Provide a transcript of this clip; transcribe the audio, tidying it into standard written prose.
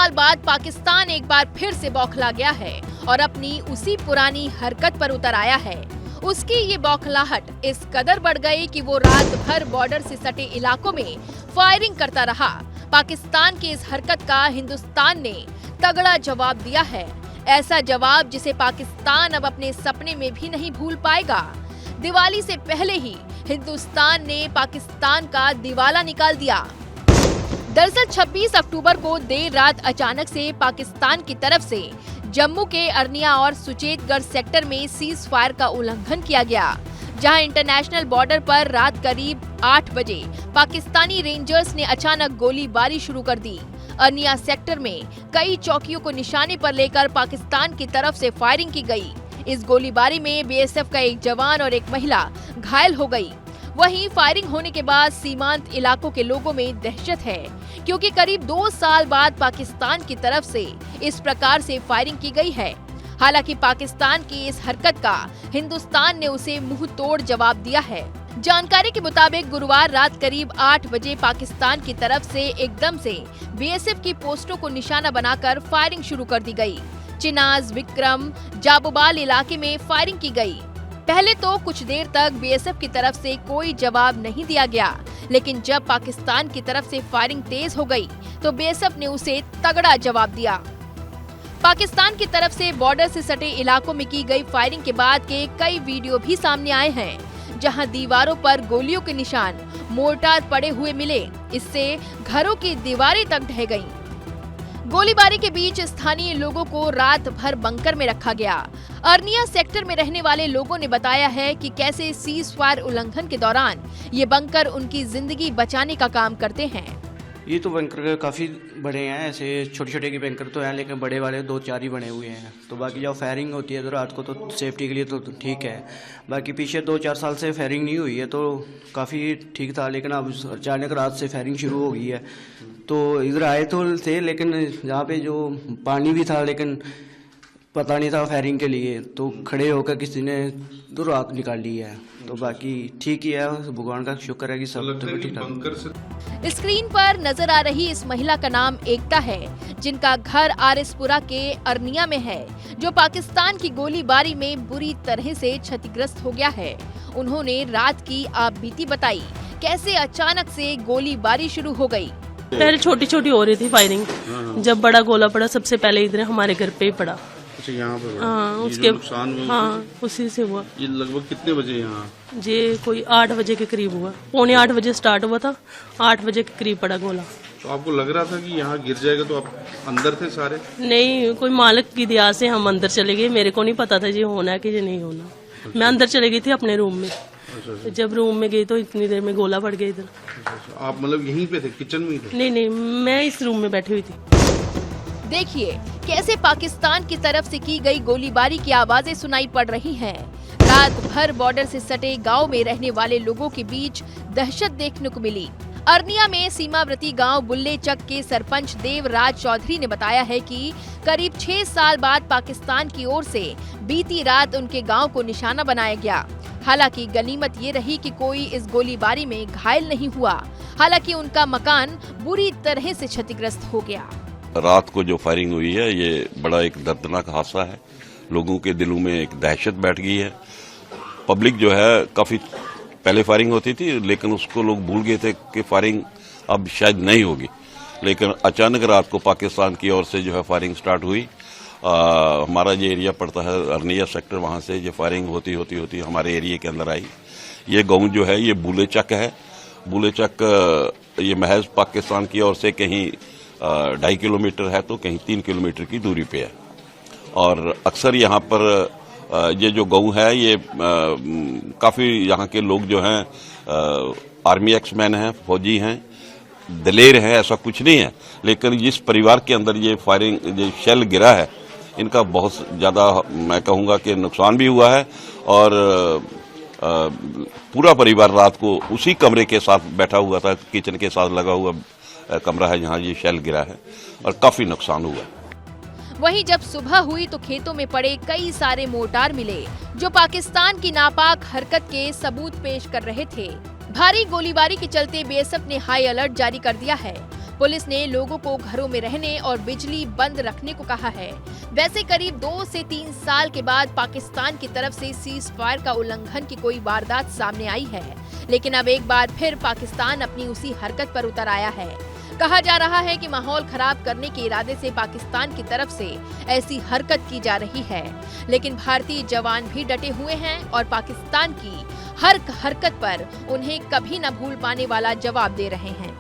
साल बाद पाकिस्तान एक बार फिर से बौखला गया है और अपनी उसी पुरानी हरकत पर उतर आया है। उसकी ये बौखलाहट इस कदर बढ़ गई कि वो रात भर बॉर्डर से सटे इलाकों में फायरिंग करता रहा। पाकिस्तान की इस हरकत का हिंदुस्तान ने तगड़ा जवाब दिया है, ऐसा जवाब जिसे पाकिस्तान अब अपने सपने में भी नहीं भूल पाएगा। दिवाली से पहले ही हिंदुस्तान ने पाकिस्तान का दिवाला निकाल दिया। दरअसल 26 अक्टूबर को देर रात अचानक से पाकिस्तान की तरफ से जम्मू के अरनिया और सुचेतगढ़ सेक्टर में सीज फायर का उल्लंघन किया गया, जहां इंटरनेशनल बॉर्डर पर रात करीब 8 बजे पाकिस्तानी रेंजर्स ने अचानक गोलीबारी शुरू कर दी। अरनिया सेक्टर में कई चौकियों को निशाने पर लेकर पाकिस्तान की तरफ से फायरिंग की गई। इस गोलीबारी में बीएसएफ का एक जवान और एक महिला घायल हो गई। वहीं फायरिंग होने के बाद सीमांत इलाकों के लोगों में दहशत है, क्योंकि करीब 2 साल बाद पाकिस्तान की तरफ से इस प्रकार से फायरिंग की गई है। हालांकि पाकिस्तान की इस हरकत का हिंदुस्तान ने उसे मुंह तोड़ जवाब दिया है। जानकारी के मुताबिक गुरुवार रात करीब 8 बजे पाकिस्तान की तरफ से एकदम से बीएसएफ की पोस्टों को निशाना बनाकर फायरिंग शुरू कर दी गई। चिनाज, विक्रम, जाबोबाल इलाके में फायरिंग की गई। पहले तो कुछ देर तक बीएसएफ की तरफ से कोई जवाब नहीं दिया गया, लेकिन जब पाकिस्तान की तरफ से फायरिंग तेज हो गई तो बीएसएफ ने उसे तगड़ा जवाब दिया। पाकिस्तान की तरफ से बॉर्डर से सटे इलाकों में की गई फायरिंग के बाद के कई वीडियो भी सामने आए हैं, जहां दीवारों पर गोलियों के निशान, मोर्टार पड़े हुए मिले। इससे घरों की दीवारें तक ढह गईं। गोलीबारी के बीच स्थानीय लोगों को रात भर बंकर में रखा गया। अरनिया सेक्टर में रहने वाले लोगों ने बताया है कि कैसे सीज फायर उल्लंघन के दौरान ये बंकर उनकी जिंदगी बचाने का काम करते हैं। ये तो बंकर काफ़ी बड़े हैं, ऐसे छोटे छोटे के बंकर तो हैं, लेकिन बड़े वाले 2-4 ही बने हुए हैं। तो बाकी जब फायरिंग होती है तो रात को तो सेफ्टी के लिए तो ठीक है। बाकी पीछे 2-4 साल से फायरिंग नहीं हुई है तो काफ़ी ठीक था, लेकिन अब अचानक रात से फायरिंग शुरू हो गई है। तो इधर आए तो थे, लेकिन यहाँ पे जो पानी भी था, लेकिन पता नहीं था फायरिंग के लिए, तो खड़े होकर किसी ने तो रात निकाली है। तो बाकी ठीक ही है, भगवान का शुक्र है कि सब ठीक ठाक। स्क्रीन पर नजर आ रही इस महिला का नाम एकता है, जिनका घर आरएसपुरा के अरनिया में है, जो पाकिस्तान की गोलीबारी में बुरी तरह से क्षतिग्रस्त हो गया है। उन्होंने रात की आपबीती बताई, कैसे अचानक से गोलीबारी शुरू हो गई। पहले छोटी छोटी हो रही थी फायरिंग, जब बड़ा गोला पड़ा सबसे पहले इधर हमारे घर पे ही पड़ा। अच्छा, यहाँ पर? हाँ, उसके नुकसान उसी से हुआ। ये लगभग कितने बजे यहाँ? ये कोई 8 बजे के करीब हुआ, 7:45 बजे स्टार्ट हुआ था, 8 बजे के करीब पड़ा गोला। तो आपको लग रहा था कि यहाँ गिर जाएगा, तो आप अंदर थे सारे? नहीं, कोई मालिक की दया से हम अंदर चले गए। मेरे को नहीं पता था ये होना है कि ये नहीं होना। मैं अंदर चले गई थी अपने रूम में। जब रूम में गई तो इतनी देर में गोला पड़ गया इधर। आप मतलब यहीं पे थे, किचन में ही थे? नहीं, मैं इस रूम में बैठी हुई थी। देखिए कैसे पाकिस्तान की तरफ से की गई गोलीबारी की आवाजें सुनाई पड़ रही हैं। रात भर बॉर्डर से सटे गांव में रहने वाले लोगों के बीच दहशत देखने को मिली। अरनिया में सीमावर्ती गांव बुल्ले चक के सरपंच देवराज चौधरी ने बताया है कि करीब 6 साल बाद पाकिस्तान की ओर से बीती रात उनके गांव को निशाना बनाया गया। हालांकि गनीमत ये रही कि कोई इस गोलीबारी में घायल नहीं हुआ। हालांकि उनका मकान बुरी तरह से क्षतिग्रस्त हो गया। रात को जो फायरिंग हुई है ये बड़ा एक दर्दनाक हादसा है। लोगों के दिलों में एक दहशत बैठ गई है। पब्लिक जो है काफी पहले फायरिंग होती थी, लेकिन उसको लोग भूल गए थे कि फायरिंग अब शायद नहीं होगी। लेकिन अचानक रात को पाकिस्तान की ओर से जो है फायरिंग स्टार्ट हुई। हमारा ये एरिया पड़ता है अरनिया सेक्टर, वहाँ से ये फायरिंग होती हमारे एरिया के अंदर आई। ये गाँव जो है ये बुले चक है। बुले चक ये महज पाकिस्तान की ओर से कहीं 2.5 किलोमीटर है तो कहीं 3 किलोमीटर की दूरी पे है। और अक्सर यहाँ पर ये जो गाँव है ये काफ़ी यहाँ के लोग जो हैं आर्मी एक्समैन हैं, फौजी हैं, दलेर हैं, ऐसा कुछ नहीं है। लेकिन जिस परिवार के अंदर ये फायरिंग ये शेल गिरा है, इनका बहुत ज़्यादा मैं कहूँगा कि नुकसान भी हुआ है। और पूरा परिवार रात को उसी कमरे के साथ बैठा हुआ था, किचन के साथ लगा हुआ कमरा है जहाँ ये शेल गिरा है, और काफ़ी नुकसान हुआ। वहीं जब सुबह हुई तो खेतों में पड़े कई सारे मोर्टार मिले, जो पाकिस्तान की नापाक हरकत के सबूत पेश कर रहे थे। भारी गोलीबारी के चलते बीएसएफ ने हाई अलर्ट जारी कर दिया है। पुलिस ने लोगों को घरों में रहने और बिजली बंद रखने को कहा है। वैसे करीब 2 से 3 साल के बाद पाकिस्तान की तरफ से सीज फायर का उल्लंघन की कोई वारदात सामने आई है, लेकिन अब एक बार फिर पाकिस्तान अपनी उसी हरकत पर उतर आया है। कहा जा रहा है कि माहौल खराब करने के इरादे से पाकिस्तान की तरफ से ऐसी हरकत की जा रही है, लेकिन भारतीय जवान भी डटे हुए हैं और पाकिस्तान की हर हरकत पर उन्हें कभी न भूल पाने वाला जवाब दे रहे हैं।